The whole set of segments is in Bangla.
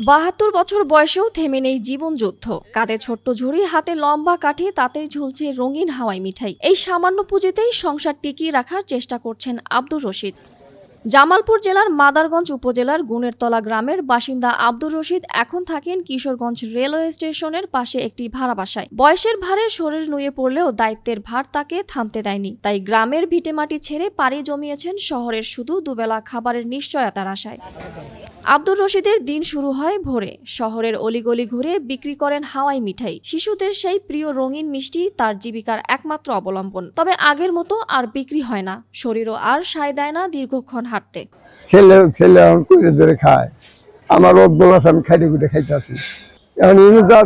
৭২ বছর বয়সেও থেমে নেই জীবনযুদ্ধ। কাঁধে ছোট্ট ঝুড়ি, হাতে লম্বা কাঠি, তাতেই ঝুলছে রঙিন হাওয়াই মিঠাই। এই সামান্য পুঁজিতেই সংসার টিকিয়ে রাখার চেষ্টা করছেন আব্দুর রশিদ। জামালপুর জেলার মাদারগঞ্জ উপজেলার গুনেরতলা গ্রামের বাসিন্দা আব্দুর রশিদ এখন থাকেন কিশোরগঞ্জ রেলওয়ে স্টেশনের পাশে একটি ভাড়া বাসায়। বয়সের ভারে শরীর নুয়ে পড়লেও দায়িত্বের ভার তাকে থামতে দেয়নি। তাই গ্রামের ভিটেমাটি ছেড়ে পাড়ি জমিয়েছেন শহরের শুধু দুবেলা খাবারের নিশ্চয়তার আশায়। আব্দুর রশিদের দিন শুরু হয় ভোরে। শহরের অলিগলি ঘুরে বিক্রি করেন হাওয়াই মিঠাই। শিশুদের সেই প্রিয় রঙিন মিষ্টি তার জীবিকার একমাত্র অবলম্বন। তবে আগের মতো আর বিক্রি হয় না, শরীরও আর সায় দেয় না দীর্ঘক্ষণ হাঁটতে। ছেলে ধরে খায়, আমার অভ্যাস, আমি খাইতে খুঁটে খাইতে আসি। এখন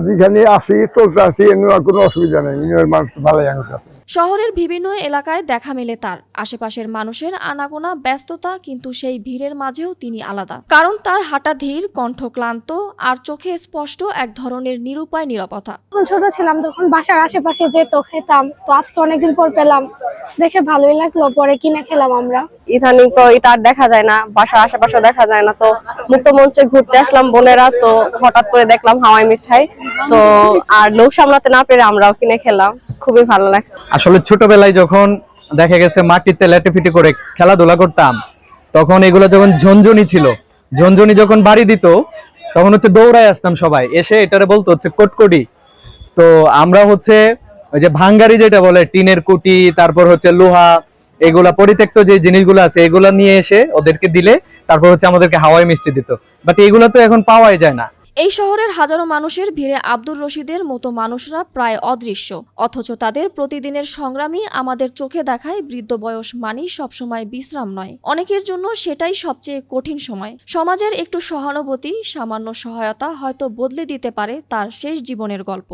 যেখানে আসি চলতে আসি, কোনো অসুবিধা নেই, মানুষ ভালোই আছে। শহরের বিভিন্ন এলাকায় দেখা মেলে তার। আশেপাশের মানুষের আনাগোনা, ব্যস্ততা, কিন্তু সেই ভিড়ের মাঝেও তিনি আলাদা। কারণ তার হাঁটা ধীর, কণ্ঠ ক্লান্ত, আর চোখে স্পষ্ট এক ধরনের নিরুপায় নীরবতা। যখন ছোট ছিলাম তখন বাসার আশেপাশে যেত, খেতাম। তো আজকে অনেকদিন পর পেলাম, দেখে ভালোই লাগলো, পরে কিনে খেলাম আমরা। ইদানিং তো এটা আর দেখা যায় না, বাসার আশেপাশে দেখা যায় না। তো মুক্ত মঞ্চে ঘুরতে আসলাম বোনেরা, তো হঠাৎ করে দেখলাম হাওয়াই মিঠাই, তো আর লোভ সামলাতে না পেরে আমরাও কিনে খেলাম। খুবই ভালো লাগছে। আসলে ছোটবেলায় যখন দেখা গেছে মাটিতে লেটেপিটি করে খেলাধুলা করতাম, তখন এগুলো যখন ঝনঝনি ছিল, ঝনঝনি যখন বাড়ি দিত, তখন হচ্ছে দৌড়ায় আসতাম সবাই, এসে এটারে বলতো হচ্ছে কটকটি। তো আমরা হচ্ছে ওই যে ভাঙ্গারি যেটা বলে, টিনের কুটি, তারপর হচ্ছে লোহা, এগুলা পরিত্যক্ত যে জিনিসগুলো আছে এগুলা নিয়ে এসে ওদেরকে দিলে তারপর হচ্ছে আমাদেরকে হাওয়াই মিষ্টি দিত। বাট এগুলা তো এখন পাওয়াই যায় না। এই শহরের হাজারো মানুষের ভিড়ে আব্দুর রশিদের মতো মানুষরা প্রায় অদৃশ্য, অথচ তাদের প্রতিদিনের সংগ্রামই আমাদের চোখে দেখায় বৃদ্ধ বয়স মানেই সবসময় বিশ্রাম নয়। অনেকের জন্য সেটাই সবচেয়ে কঠিন সময়। সমাজের একটু সহানুভূতি, সামান্য সহায়তা হয়তো বদলে দিতে পারে তার শেষ জীবনের গল্প।